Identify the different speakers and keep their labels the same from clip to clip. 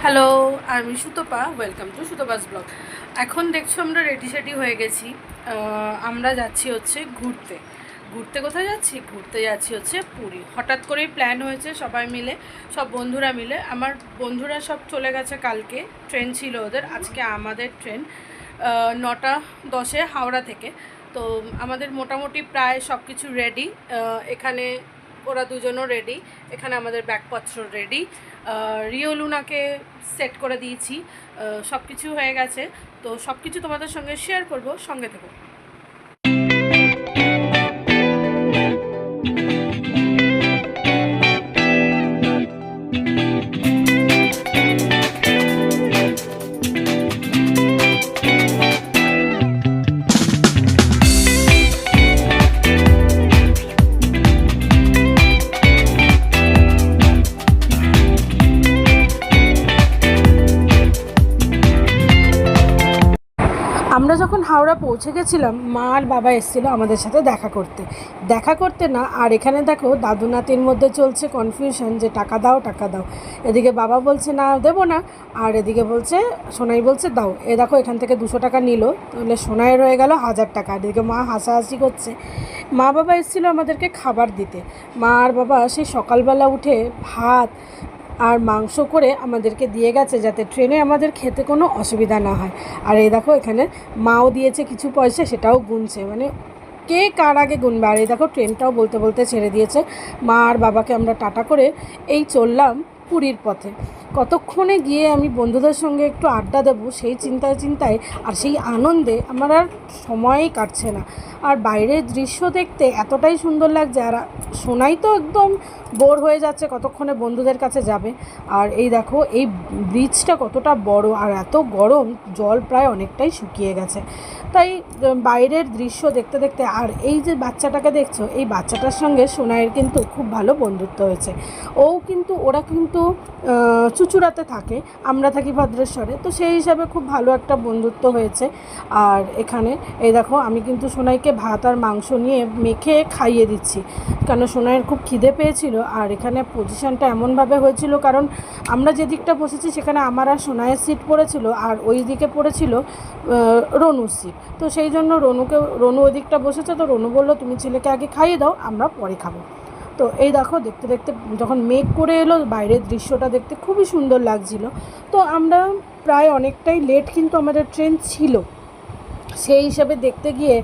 Speaker 1: Hello, আমি Sutapa. Welcome to Sutapa's blog. এখন দেখছো আমরা রেডি সেডি হয়ে গেছি। আমরা যাচ্ছি হচ্ছে ঘুরতে। ঘুরতে কোথায় যাচ্ছি? ঘুরতে যাচ্ছি হচ্ছে পুরী। হঠাৎ করেই প্ল্যান হয়েছে সবাই মিলে, সব বন্ধুরা মিলে। আমার বন্ধুরা সব চলে গেছে কালকে, ট্রেন ছিল ওদের। আজকে আমাদের ট্রেন 9:10 হাওড়া থেকে। তো আমাদের মোটামুটি প্রায় সব কিছু রেডি। এখানে ওরা দুজনও রেডি, এখানে আমাদের ব্যাগপত্র রেডি। রিও লুনাকে সেট করে দিয়েছি, সব কিছু হয়ে গেছে। তো সব কিছু তোমাদের সঙ্গে শেয়ার করব, সঙ্গে থেকো। আমরা যখন হাওড়া পৌঁছে গেছিলাম, মা আর বাবা এসেছিলো আমাদের সাথে দেখা করতে না। আর এখানে দেখো দাদু নাতির মধ্যে চলছে কনফিউশন যে টাকা দাও টাকা দাও। এদিকে বাবা বলছে না দেবো না, আর এদিকে বলছে সোনাই বলছে দাও। দেখো এখান থেকে 200 টাকা নিল, তাহলে সোনাই রয়ে গেল 1000 টাকা। এদিকে মা হাসাহাসি করছে। মা বাবা এসেছিলো আমাদেরকে খাবার দিতে। মা আর বাবা সেই সকালবেলা উঠে ভাত আর মাংস করে আমাদেরকে দিয়ে গেছে, যাতে ট্রেনে আমাদের খেতে কোনো অসুবিধা না হয়। আর এই দেখো এখানে মাও দিয়েছে কিছু পয়সা, সেটাও গুনছে, মানে কে কার আগে গুনবে। আর এই দেখো ট্রেনটাও বলতে বলতে ছেড়ে দিয়েছে। মা আর বাবাকে আমরা টাটা করে এই চললাম পুরীর পথে। কতক্ষণে গিয়ে আমি বন্ধুদের সঙ্গে একটু আড্ডা দেবো সেই চিন্তায় আর সেই আনন্দে আমার আর সময়ই কাটছে না। আর বাইরের দৃশ্য দেখতে এতটাই সুন্দর লাগছে, আর শোনাই তো একদম বোর হয়ে যাচ্ছে কতক্ষণে বন্ধুদের কাছে যাবে। আর এই দেখো এই ব্রিজটা কতটা বড়, আর এত গরম, জল প্রায় অনেকটাই শুকিয়ে গেছে। তাই বাইরের দৃশ্য দেখতে দেখতে, আর এই যে বাচ্চাটাকে দেখছো, এই বাচ্চাটার সঙ্গে সোনাইয়ের কিন্তু খুব ভালো বন্ধুত্ব হয়েছে। ওরা কিন্তু চুচুড়াতে থাকে, আমরা থাকি ভদ্রেশ্বরে, তো সেই হিসাবে খুব ভালো একটা বন্ধুত্ব হয়েছে। আর এখানে এই দেখো আমি কিন্তু সোনাইকে ভাত আর মাংস নিয়ে মেখে খাইয়ে দিচ্ছি, কেন সোনাইয়ের খুব খিদে পেয়েছিল। আর এখানে পজিশনটা এমনভাবে হয়েছিল, কারণ আমরা যে দিকটা বসেছি সেখানে আমার আর সোনাইয়ের সিট পড়েছিল, আর ওই দিকে পড়েছিল রনুর সিট। তো সেই জন্য রনু ওই দিকটা বসেছে, তো রনু বললো তুমি ছেলেকে আগে খাইয়ে দাও, আমরা পরে খাবো। তো এই দেখো দেখতে দেখতে যখন মেঘ করে এলো, বাইরের দৃশ্যটা দেখতে খুবই সুন্দর লাগছিল। তো আমরা প্রায় অনেকটাই লেট, কিন্তু আমাদের ট্রেন ছিল, সেই হিসাবে দেখতে গিয়ে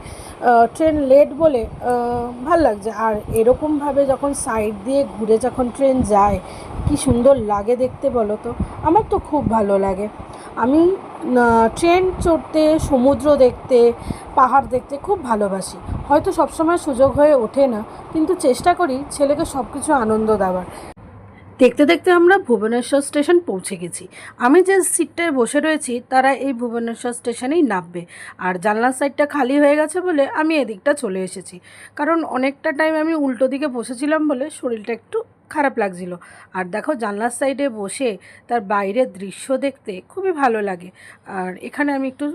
Speaker 1: ট্রেন লেট বলে ভাল লাগছে। আর এরকমভাবে যখন সাইড দিয়ে ঘুরে যখন ট্রেন যায়, কি সুন্দর লাগে দেখতে বলো তো। আমার তো খুব ভালো লাগে। আমি ট্রেন চড়তে, সমুদ্র দেখতে, পাহাড় দেখতে খুব ভালোবাসি। হয়তো সবসময় সুযোগ হয়ে ওঠে না, কিন্তু চেষ্টা করি ছেলেকে সব কিছু আনন্দ দেওয়ার। দেখতে দেখতে আমরা ভুবনেশ্বর স্টেশন পৌঁছে গেছি। আমি যে সিটটায় বসে রয়েছি তারা এই ভুবনেশ্বর স্টেশনেই নামবে। আর জানলার সাইডটা খালি হয়ে গেছে বলে আমি এদিকটা চলে এসেছি, কারণ অনেকটা টাইম আমি উল্টো দিকে বসেছিলাম বলে শরীরটা একটু খারাপ লাগছিল। আর দেখো জানলার সাইডে বসে তার বাইরের দৃশ্য দেখতে খুবই ভালো লাগে। আর এখানে আমি একটু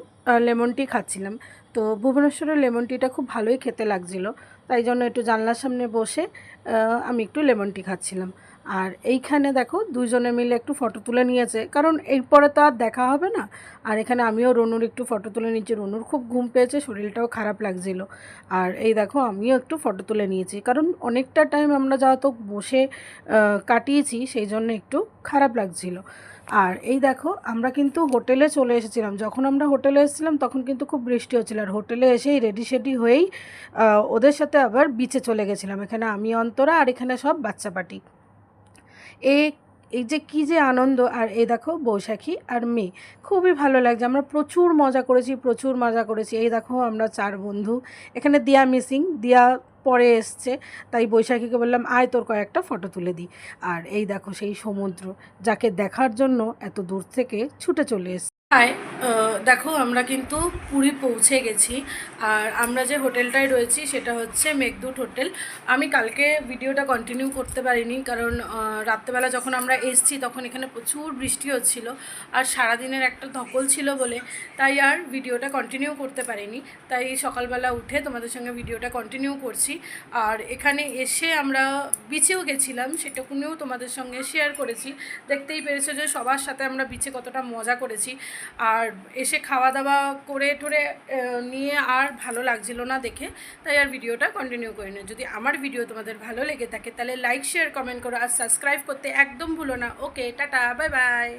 Speaker 1: লেমন টি খাচ্ছিলাম। তো ভুবনেশ্বরের লেমন টিটা খুব ভালোই খেতে লাগছিলো, তাই জন্য একটু জানলার সামনে বসে আমি একটু লেমন টি খাচ্ছিলাম। আর এইখানে দেখো দুজনে মিলে একটু ফটো তুলে নিয়েছে, কারণ এরপরে তো আর দেখা হবে না। আর এখানে আমিও রনুর একটু ফটো তুলে নিয়েছি। রনুর খুব ঘুম পেয়েছে, শরীরটাও খারাপ লাগছিল। আর এই দেখো আমিও একটু ফটো তুলে নিয়েছি, কারণ অনেকটা টাইম আমরা যেহেতু বসে কাটিয়েছি, সেই জন্য একটু খারাপ লাগছিল। আর এই দেখো আমরা কিন্তু হোটেলে চলে এসেছিলাম। যখন আমরা হোটেলে এসেছিলাম তখন কিন্তু খুব বৃষ্টি হচ্ছিল, আর হোটেলে এসেই রেডি সেডি হয়েই ওদের সাথে আবার বিচে চলে গেছিলাম। এখানে আমি অন্তরা, আর এখানে সব বাচ্চা পার্টি। এই এই যে কী যে আনন্দ। আর এই দেখো বৈশাখী আর মেয়ে, খুবই ভালো লাগছে। আমরা প্রচুর মজা করেছি। এই দেখো আমরা 4 বন্ধু। এখানে দিয়া মিসিং, দিয়া পরে এসছে, তাই বৈশাখীকে বললাম আয় তোর কয়েকটা ফটো তুলে দিই। আর এই দেখো সেই সমুদ্র, যাকে দেখার জন্য এত দূর থেকে ছুটে চলে এসছে। হাই, দেখো আমরা কিন্তু পুরী পৌঁছে গেছি। আর আমরা যে হোটেলটায় রয়েছি সেটা হচ্ছে মেঘদূত হোটেল। আমি কালকে ভিডিওটা কন্টিনিউ করতে পারিনি, কারণ রাত্রেবেলা যখন আমরা এসছি তখন এখানে প্রচুর বৃষ্টি হচ্ছিল আর সারাদিনের একটা ধকল ছিল বলে তাই আর ভিডিওটা কন্টিনিউ করতে পারিনি। তাই সকালবেলা উঠে তোমাদের সঙ্গে ভিডিওটা কন্টিনিউ করছি। আর এখানে এসে আমরা বিচেও গেছিলাম, সেটুকুনিও তোমাদের সঙ্গে শেয়ার করেছি। দেখতেই পেরেছো যে সবার সাথে আমরা বিচে কতটা মজা করেছি। আর এসে খাওয়া দাওয়া করে টোরে নিয়ে আর ভালো লাগছিল না দেখে, তাই আর ভিডিওটা কন্টিনিউ করি না। যদি আমার ভিডিও তোমাদের ভালো লেগে থাকে তাহলে লাইক শেয়ার কমেন্ট করো আর সাবস্ক্রাইব করতে একদম ভুলো না। ওকে, টাটা, বাই বাই।